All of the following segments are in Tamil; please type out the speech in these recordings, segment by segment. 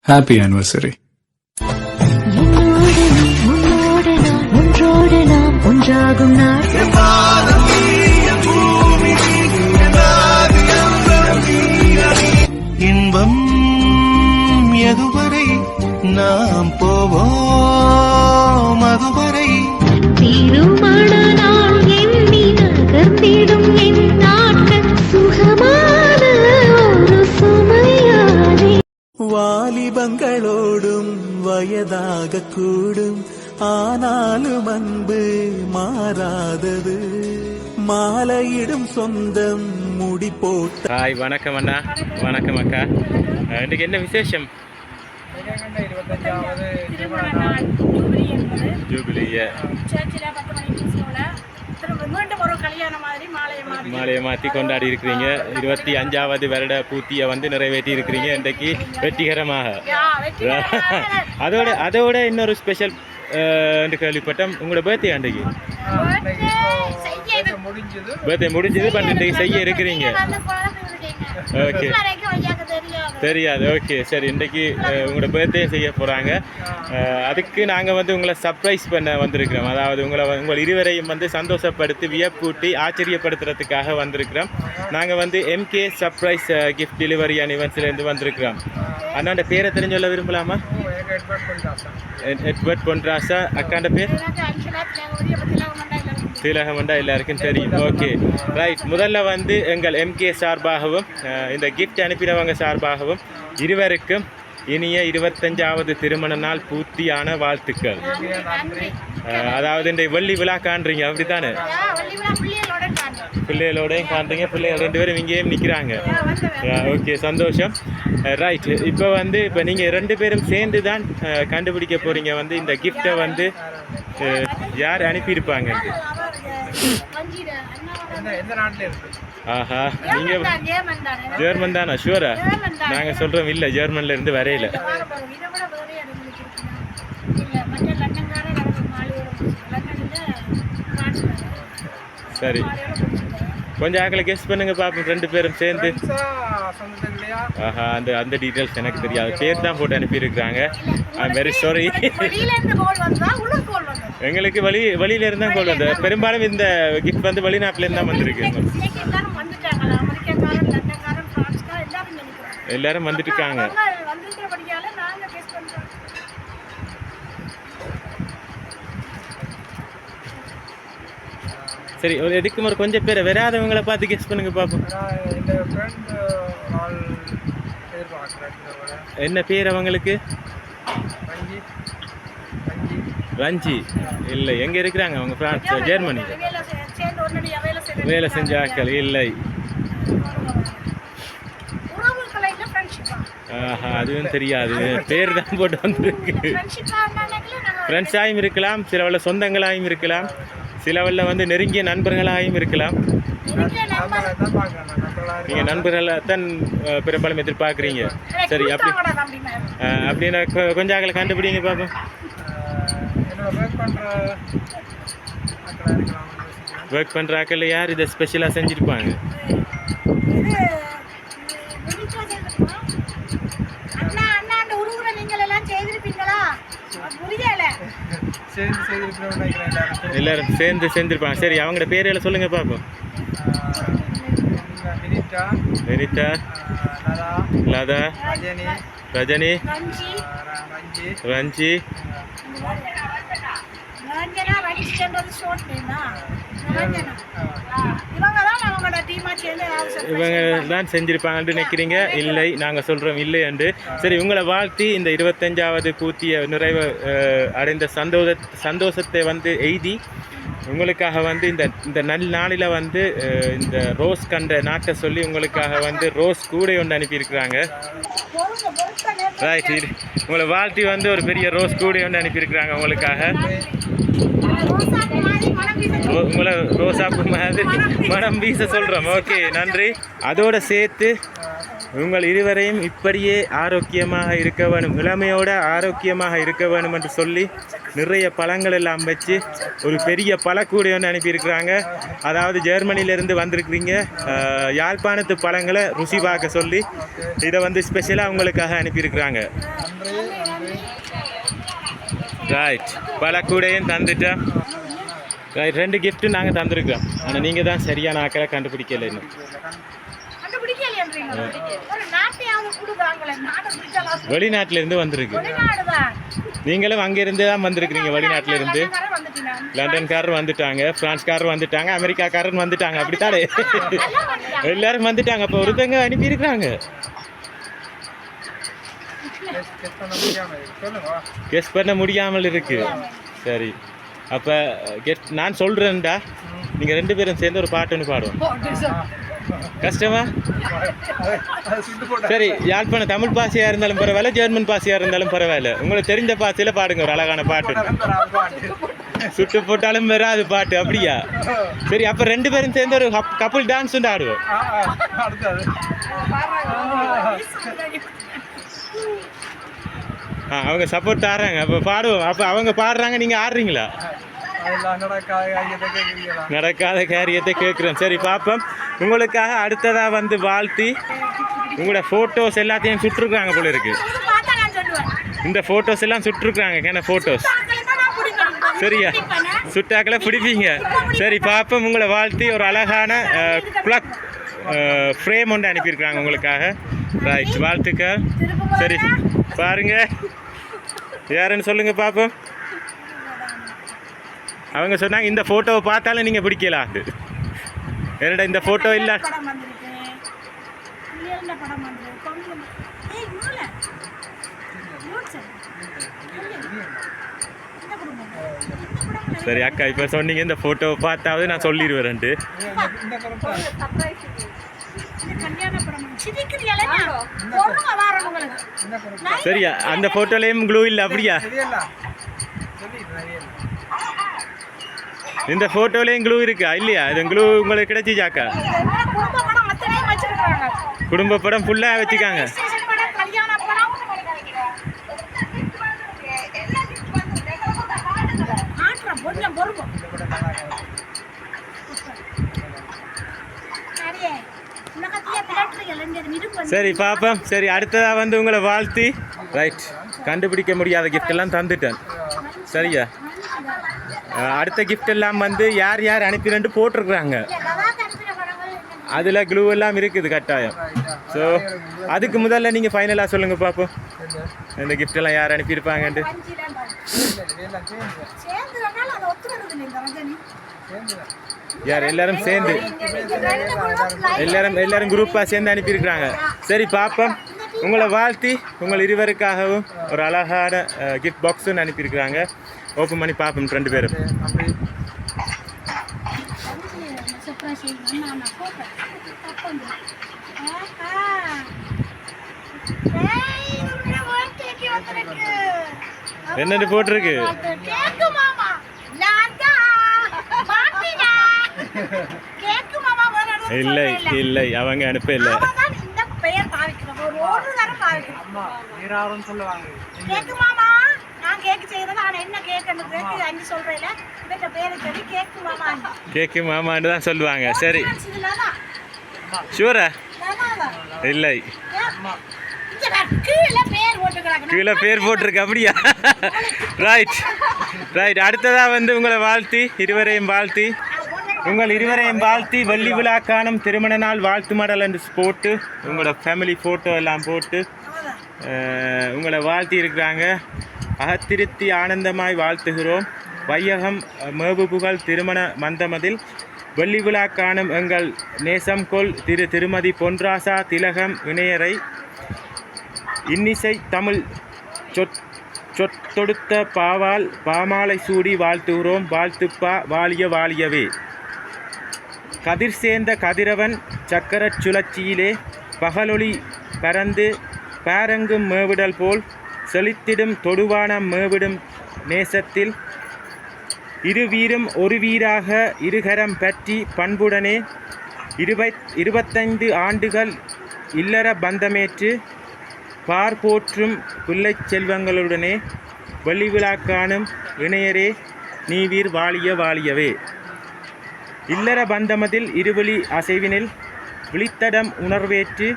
Happy anniversary. ஒன்றாகும் நாள் இன்பம் எதுவரை நாம் போவோம் அதுவரை திருமண நாள் எண்ணி நகர்ந்திடும் என் நாட்கள் சுகமான ஒரு சுமையானே. வாலிபங்களோடும் வயதாக கூடும் ஆனாலும் அன்பு மாறாதது மாலையிடும் சொந்தம் முடி போட்ட. ஹாய், வணக்கம் அண்ணா. வணக்கம் அக்கா. இன்றைக்கு என்ன விசேஷம்? ஜூபிலி. மாலையை மாற்றி கொண்டாடி இருக்கிறீங்க. 25வது வருட பூர்த்தியை வந்து நிறைவேற்றி இருக்கிறீங்க இன்றைக்கு வெற்றிகரமாக. அதோட இன்னொரு ஸ்பெஷல் என்று கேள்விப்பட்டோம். உங்களோட பர்த்டே அன்றைக்கு பர்த்டே முடிஞ்சது. இன்றைக்கு செய்ய இருக்கிறீங்க. ஓகே, தெரியாது. ஓகே, சரி. இன்றைக்கு உங்களோட பர்த்டே செய்ய போகிறாங்க. அதுக்கு நாங்கள் வந்து உங்களை சர்ப்ரைஸ் பண்ண வந்திருக்கிறோம். அதாவது உங்கள் இருவரையும் வந்து சந்தோஷப்படுத்தி வியப்பூட்டி ஆச்சரியப்படுத்துறதுக்காக வந்திருக்கிறோம். நாங்கள் வந்து M K surprise gift delivery and இவெண்ட்ஸ்லேருந்து வந்திருக்கிறோம். அண்ணாண்ட பேரை தெரிஞ்சு சொல்ல விரும்பலாமா? எட்வர்ட் பொன்ராசா. அக்காண்ட பேர் திலகமண்டா, எல்லாருக்கும் தெரியும். Okay, right. முதல்ல வந்து எங்கள் எம்கே சார்பாகவும் இந்த கிஃப்ட் அனுப்பினவங்க சார்பாகவும் இருவருக்கும் இனிய 25வது திருமண நாள் பூர்த்தியான வாழ்த்துக்கள். அதாவது இந்த வெள்ளி விழா காண்றீங்க, அப்படித்தானே? பிள்ளைகளோடையும் காண்றீங்க. பிள்ளைகள் 2 பேரும் இங்கேயும் நிற்கிறாங்க. ஓகே, சந்தோஷம். ரைட். இப்போ நீங்கள் 2 பேரும் சேர்ந்து தான் கண்டுபிடிக்க போகிறீங்க வந்து இந்த கிஃப்டை வந்து யார் அனுப்பியிருப்பாங்க. ஆஹா, நீங்கள் ஜெர்மன் தானா? ஷூரா? நாங்கள் சொல்கிறோம் இல்லை, ஜெர்மனில் இருந்து வரையில. சரி, கொஞ்சம் ஆக்களை கெஸ் பண்ணுங்க பார்ப்போம். 2 பேரும் சேர்ந்து. ஆஹா, அந்த டீட்டெயில்ஸ் எனக்கு தெரியாது. பேர் தான் போட்டு அனுப்பியிருக்கிறாங்க. I am very sorry. எங்களுக்கு வழியில இருந்தா கோல் வந்து பெரும்பாலும் இந்த கிஃப்ட் வந்து வெளிநாட்டிலேருந்து தான் வந்திருக்கு. எல்லாரும் வந்துட்டு இருக்காங்க. சரி, எதுக்கு ஒரு கொஞ்சம் பேரை வராதவங்களை பார்த்து கெஸ் பண்ணுங்க பார்ப்போம். என்ன பேர் அவங்களுக்கு? ரஞ்சி. இல்லை, எங்கே இருக்கிறாங்க அவங்க? பிரான்ஸ், ஜெர்மனி வேலை செஞ்ச ஆக்கள். இல்லை. ஆஹா, அதுவும் தெரியாது. பேர் தான் போட்டு வந்துருக்கு. ஃப்ரெண்ட்ஸாகவும் இருக்கலாம், சிலவள்ள சொந்தங்களாகவும் இருக்கலாம், சிலவள்ள வந்து நெருங்கிய நண்பர்களாகவும் இருக்கலாம். நீங்கள் நண்பர்களை தான் பெரும்பாலும் எதிர்பார்க்குறீங்க. சரி, அப்படின்னா கொஞ்சம் ஆக்களை கண்டுபிடிங்க பார்ப்போம். ஒர்க் பண்ணுற ஆக்கள் யார் இதை ஸ்பெஷலாக செஞ்சுருப்பாங்க? எல்லாரும் சேர்ந்து செஞ்சிருப்பாங்க. சரி, அவங்களோட பேரெல்லாம் சொல்லுங்க பார்ப்போம். வெனிதா, லதா, ரஜினி, ரஞ்சி. இவங்க தான் செஞ்சிருப்பாங்கன்னு நினைக்கிறீங்க? இல்லை, நாங்கள் சொல்கிறோம் இல்லை என்று. சரி, உங்களை வாழ்த்தி இந்த 25வது பூர்த்தியை நிறைவு அடைந்த சந்தோஷத்தை வந்து எய்தி உங்களுக்காக வந்து இந்த நாளில் வந்து இந்த ரோஸ் கண்ட நாட்டை சொல்லி உங்களுக்காக வந்து ரோஸ் கூடை ஒன்று அனுப்பியிருக்கிறாங்க. ரைட். உங்களை வாழ்த்தி வந்து ஒரு பெரிய ரோஸ் கூடை ஒன்று அனுப்பியிருக்கிறாங்க உங்களுக்காக. உங்களை ரோசாப்பு மாதிரி மனம் வீச சொல்கிறோம். ஓகே, நன்றி. அதோடு சேர்த்து உங்கள் இருவரையும் இப்படியே ஆரோக்கியமாக இருக்க வேணும், இளமையோட ஆரோக்கியமாக இருக்க வேணும் என்று சொல்லி நிறைய பழங்கள் எல்லாம் வச்சு ஒரு பெரிய பழக்கூடை ஒன்று அனுப்பியிருக்கிறாங்க. அதாவது ஜெர்மனியிலேருந்து வந்திருக்கிறீங்க, யாழ்ப்பாணத்து பழங்களை ருசி பார்க்க சொல்லி இதை வந்து ஸ்பெஷலாக உங்களுக்காக அனுப்பியிருக்கிறாங்க. ரைட், பழக்கூடையும் தந்துட்டேன். ரைட், 2 கிஃப்ட்டு நாங்கள் தந்துருக்கோம். ஆனால் நீங்கள் தான் சரியான ஆக்களை கண்டுபிடிக்கல இன்னும். வெளிநாட்டிலேருந்து வந்திருக்கு. நீங்களும் அங்கேருந்து தான் வந்திருக்கிறீங்க. வெளிநாட்டிலேருந்து லண்டன்காரர் வந்துட்டாங்க, பிரான்ஸ்காரர் வந்துட்டாங்க, அமெரிக்காக்காரர் வந்துட்டாங்க. அப்படித்தானே எல்லாரும் வந்துட்டாங்க. அப்போ ஒருத்தங்க அனுப்பியிருக்கிறாங்க. கெஸ் பண்ண முடியாமல் இருக்கு. சரி, அப்போ நான் சொல்கிறேன்டா, நீங்கள் 2 பேரும் சேர்ந்து ஒரு பாட்டு ஒன்று பாடுவோம். கஷ்டமா? சரி, யாழ்ப்பாணம் தமிழ் பாஷையாக இருந்தாலும் பரவாயில்ல, ஜெர்மன் பாஷையாக இருந்தாலும் பரவாயில்ல, உங்களுக்கு தெரிஞ்ச பாஷையில் பாடுங்க ஒரு அழகான பாட்டு. சுட்டு போட்டாலும் வராது பாட்டு. அப்படியா? சரி, அப்போ 2 பேரும் சேர்ந்து ஒரு கப்புள் டான்ஸ் வந்து ஆடுவோம். அவங்க சப்போர்ட் தராங்க, அப்போ பாடுவோம். அப்போ அவங்க பாடுறாங்க, நீங்கள் ஆடுறீங்களா? நடக்காத காரியத்தை கேட்குறேன். சரி பாப்போம். உங்களுக்காக அடுத்ததாக வந்து வாழ்த்தி உங்களோட ஃபோட்டோஸ் எல்லாத்தையும் சுட்டுருக்குறாங்க போல இருக்கு. இந்த ஃபோட்டோஸ் எல்லாம் சுட்டுருக்குறாங்க. கேன ஃபோட்டோஸ் சரியா? சுட்டாக்களை பிடிப்பீங்க. சரி பாப்போம். உங்களை வாழ்த்தி ஒரு அழகான ப்ளக் ஃப்ரேம் ஒன்று அனுப்பியிருக்கிறாங்க உங்களுக்காக. ரைட், வாழ்த்துக்கள். சரி பாருங்க, யாருன்னு சொல்லுங்க பாப்போம். அவங்க சொன்னாங்க இந்த ஃபோட்டோவை பார்த்தாலும் நீங்கள் பிடிக்கலாம். என்னடா இந்த ஃபோட்டோ இல்லை? சரி அக்கா, இப்போ சொன்னீங்க இந்த ஃபோட்டோவை பார்த்தாவது நான் சொல்லிடுவேன்ட்டு. சரியா? அந்த ஃபோட்டோலேயும் க்ளூ இல்லை. அப்படியா? இந்த ஃபோட்டோலேயும் க்ளூ இருக்கா இல்லையா? இது க்ளூ உங்களுக்கு கிடைச்சிச்சாக்கா? குடும்ப படம் ஃபுல்லாக வச்சுக்காங்க. சரி பாப்போம். சரி, அடுத்ததாக வந்து உங்களை வாழ்த்தி ரைட், கண்டுபிடிக்க முடியாத கிஃப்ட் எல்லாம் தந்துட்டேன். சரியா? அடுத்த கிஃப்ட் எல்லாம் வந்து யார் யார் அனுப்பினு போட்டிருக்குறாங்க. அதில் க்ளூ எல்லாம் இருக்குது கட்டாயம். ஸோ அதுக்கு முதல்ல நீங்கள் ஃபைனலாக சொல்லுங்கள் பார்ப்போம், இந்த கிஃப்ட் எல்லாம் யார் அனுப்பியிருப்பாங்கன்ட்டு. யார்? எல்லாரும் சேர்ந்து, எல்லாரும் குரூப்பாக சேர்ந்து அனுப்பியிருக்கிறாங்க. சரி பாப்போம். உங்களை வாழ்த்தி உங்கள் இருவருக்காகவும் ஒரு அழகான கிஃப்ட் பாக்ஸுன்னு அனுப்பியிருக்கிறாங்க. ஓப்பன் பண்ணி பார்ப்போம் 2 பேரும். என்னது போட்டிருக்கு? இல்லை இல்லை, அவங்க அனுப்ப இல்லை. கேக்கு மாமான்னு தான் சொல்லுவாங்க. சரி, ஷூரா? இல்லை, கீழே பேர் போட்டிருக்கு. அப்படியா? Right right. அடுத்ததாக வந்து உங்களை வாழ்த்தி உங்கள் இருவரையும் வாழ்த்தி வெள்ளி விழா காணும் திருமண நாள் வாழ்த்து மடல் என்று போட்டு உங்களோட ஃபேமிலி ஃபோட்டோ எல்லாம் போட்டு உங்களை வாழ்த்தி இருக்கிறாங்க. அகத்திருத்தி ஆனந்தமாய் வாழ்த்துகிறோம். வையகம் மேவு புகழ் திருமண மந்தமதில் வெள்ளி விழா காணும் எங்கள் நேசம் கொள் திருமதி பொன்ராசா திலகம் இணையரை இன்னிசை தமிழ் சொத்தொடுத்த பாவால் பாமாலை சூடி வாழ்த்துகிறோம். வாழ்த்துப்பா வாலிய வாலியவே. கதிர் சேர்ந்த கதிரவன் சக்கரச் சுழற்சியிலே பகலொளி பறந்து பாரங்கும் மேவிடல் போல் செழித்திடும் தொடுவான மேவிடும் நேசத்தில் இருவீரும் ஒரு வீராக இருகரம் பற்றி பண்புடனே 25 ஆண்டுகள் இல்லற பந்தமேற்று பார் போற்றும் பிள்ளை செல்வங்களுடனே வெள்ளி விழா காணும் இணையரே நீவீர் வாழிய வாழியவே. இல்லற பந்தமதில் இருவழி அசைவினில் விழித்தடம் உணர்வேற்று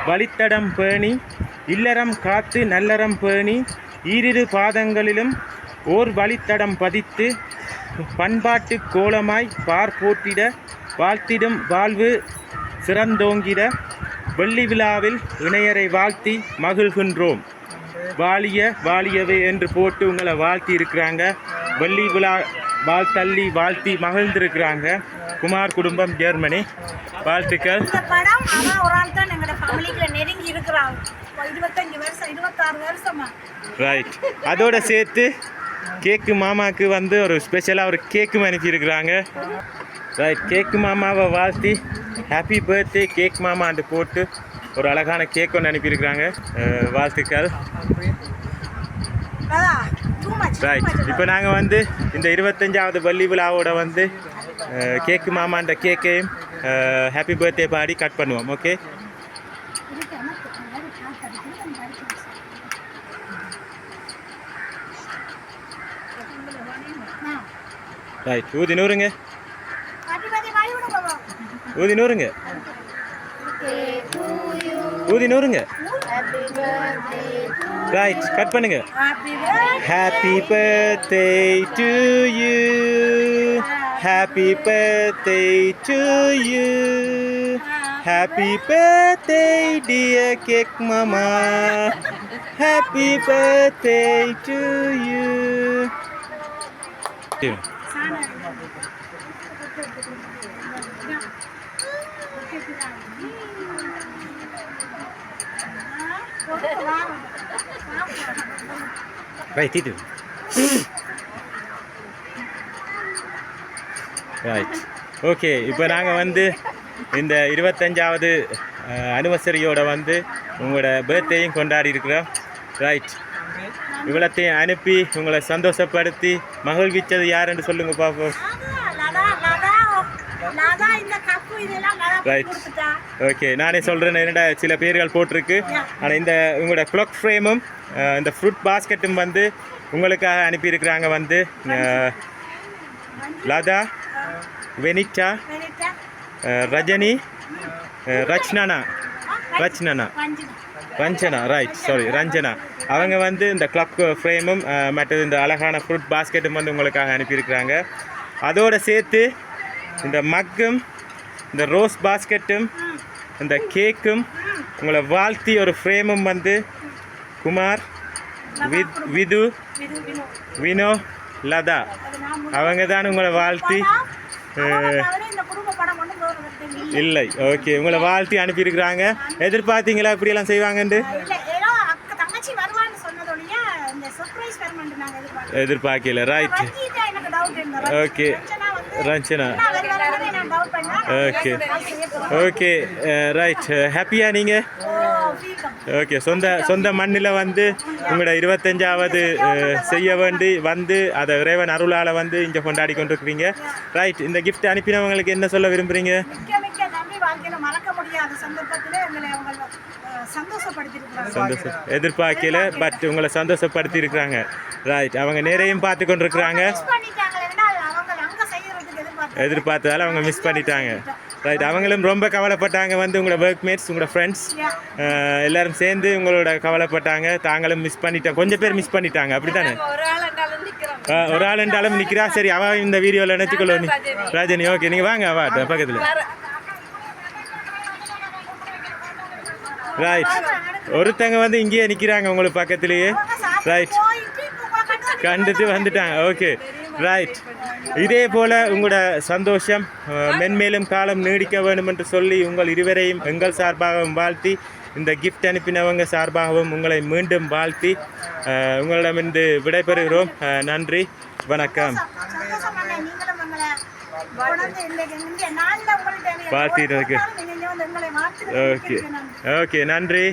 வழித்தடம் பேணி இல்லறம் காத்து நல்லறம் பேணி ஈரிரு பாதங்களிலும் ஓர் வழித்தடம் பதித்து பண்பாட்டு கோலமாய் பார் போற்றிட வாழ்த்திடும் வாழ்வு சிறந்தோங்கிட வெள்ளி விழாவில் இணையரை வாழ்த்தி மகிழ்கின்றோம். வாழிய வாழியவே என்று போட்டு உங்களை வாழ்த்தி இருக்கிறாங்க. வெள்ளி விழா வாழ்த்தள்ளி வாழ்த்தி மகிழ்ந்திருக்கிறாங்க. குமார் குடும்பம், ஜெர்மனி. வாழ்த்துக்கள். இந்த படம் அவன் ஒரு ஆள் தான் எங்களோட ஃபேமிலிக்குள்ள நெருங்கி இருக்கிறான். 25 வருஷம் 26 வருஷமா. ரைட். அதோட சேர்த்து கேக்கு மாமாவுக்கு வந்து ஒரு ஸ்பெஷலாக ஒரு கேக்கும் அனுப்பியிருக்கிறாங்க. ரைட். கேக்கு மாமாவை வாழ்த்தி ஹாப்பி பர்த்டே கேக் மாமான்னு போட்டு ஒரு அழகான கேக் ஒன்று அனுப்பியிருக்கிறாங்க. வாழ்த்துக்கள். ரைட். இப்போ நாங்கள் வந்து இந்த 25வது பள்ளி விழாவோட வந்து கேக்கு மாமான்ற கேக்கையும் ஹாப்பி பர்த்டே பாடி கட் பண்ணுவோம். ஓகே. ரைட். ஊதி நூறுங்க, ஊதி நூறுங்க, ஊதி நூறுங்க. ரைட். கட் பண்ணுங்க. Happy birthday to you, happy birthday to you, happy birthday dear cake மாமா, happy birthday to you. Right. இது ரைட். ஓகே. இப்போ நாங்கள் வந்து இந்த 25வது அனிவர்சரியோட வந்து உங்களோட பர்த்டேயும் கொண்டாடி இருக்கிறோம். ரைட். இவ்வளோத்தையும் அனுப்பி உங்களை சந்தோஷப்படுத்தி மகிழ்விச்சது யாருன்னு சொல்லுங்க பாப்போம். ரைட். ஓகே. நானே சொல்கிறேன். என்னடா சில பேர்கள் போட்டிருக்கு. ஆனால் இந்த உங்களோட க்ளாக் ஃப்ரேமும் இந்த ஃப்ரூட் பாஸ்கெட்டும் வந்து உங்களுக்காக அனுப்பியிருக்கிறாங்க. வந்து லதா, வெனிட்டா, ரஜினி, ரச்சனா, ரஞ்சனா. ரைட். சாரி, ரஞ்சனா. அவங்க வந்து இந்த க்ளாக் ஃப்ரேமும் மற்றது இந்த அழகான ஃப்ரூட் பாஸ்கெட்டும் வந்து உங்களுக்காக அனுப்பியிருக்கிறாங்க. அதோடு சேர்த்து இந்த மக்கும் இந்த ரோஸ் பாஸ்கெட்டும் இந்த கேக்கும் உங்களை வாழ்த்தி ஒரு ஃப்ரேமும் வந்து குமார், விது, வினோ, லதா அவங்க தான் உங்களை வாழ்த்தி இல்லை. ஓகே. உங்களை வாழ்த்தி அனுப்பியிருக்கிறாங்க. எதிர்பார்த்தீங்களா இப்படியெல்லாம் செய்வாங்கன்ட்டு? எதிர்பார்க்கல. Right. Okay. Ranjana. Okay. Okay. Right. ஹாப்பியா நீங்கள்? ஓகே. சொந்த மண்ணில் வந்து உங்களோட 25வது செய்ய வேண்டி வந்து அதை இறைவன் அருளால் வந்து இங்கே கொண்டாடி கொண்டிருக்கிறீங்க. ரைட். இந்த கிஃப்ட் அனுப்பினவங்களுக்கு என்ன சொல்ல விரும்புகிறீங்க? சந்தோஷம். எதிர்பார்க்கல, பட் உங்களை சந்தோஷப்படுத்தி இருக்கிறாங்க. ரைட். அவங்க நேரையும் பார்த்து கொண்டிருக்கிறாங்க. எதிர்பார்த்ததால அவங்க மிஸ் பண்ணிட்டாங்க. ரைட். அவங்களும் ரொம்ப கவலைப்பட்டாங்க. வந்து உங்களோட ஒர்க்மேட்ஸ், உங்களோட ஃப்ரெண்ட்ஸ் எல்லாரும் சேர்ந்து உங்களோட கவலைப்பட்டாங்க. தாங்களும் மிஸ் பண்ணிட்டாங்க. கொஞ்சம் பேர் மிஸ் பண்ணிட்டாங்க. அப்படி தானே? ஒரு ஆள் என்றாலும் நிற்கிறா. சரி, அவ இந்த வீடியோவில் நினச்சிக்கொள்ள ராஜினி. ஓகே. நீங்கள் வாங்க, அவா பக்கத்தில். ரைட். ஒருத்தங்க வந்து இங்கேயே நிற்கிறாங்க உங்களுக்கு பக்கத்துலேயே. ரைட். கண்டுட்டு வந்துட்டாங்க. ஓகே. ரைட். இதே போல் உங்களோட சந்தோஷம் மென்மேலும் காலம் நீடிக்க வேண்டும் என்று சொல்லி உங்கள் இருவரையும் எங்கள் சார்பாகவும் வாழ்த்தி இந்த கிஃப்ட் அனுப்பினவங்க சார்பாகவும் உங்களை மீண்டும் வாழ்த்தி உங்களிடமிருந்து விடைபெறுகிறோம். நன்றி, வணக்கம். வாழ்த்திட்டு. ஓகே. ஓகே. நன்றி.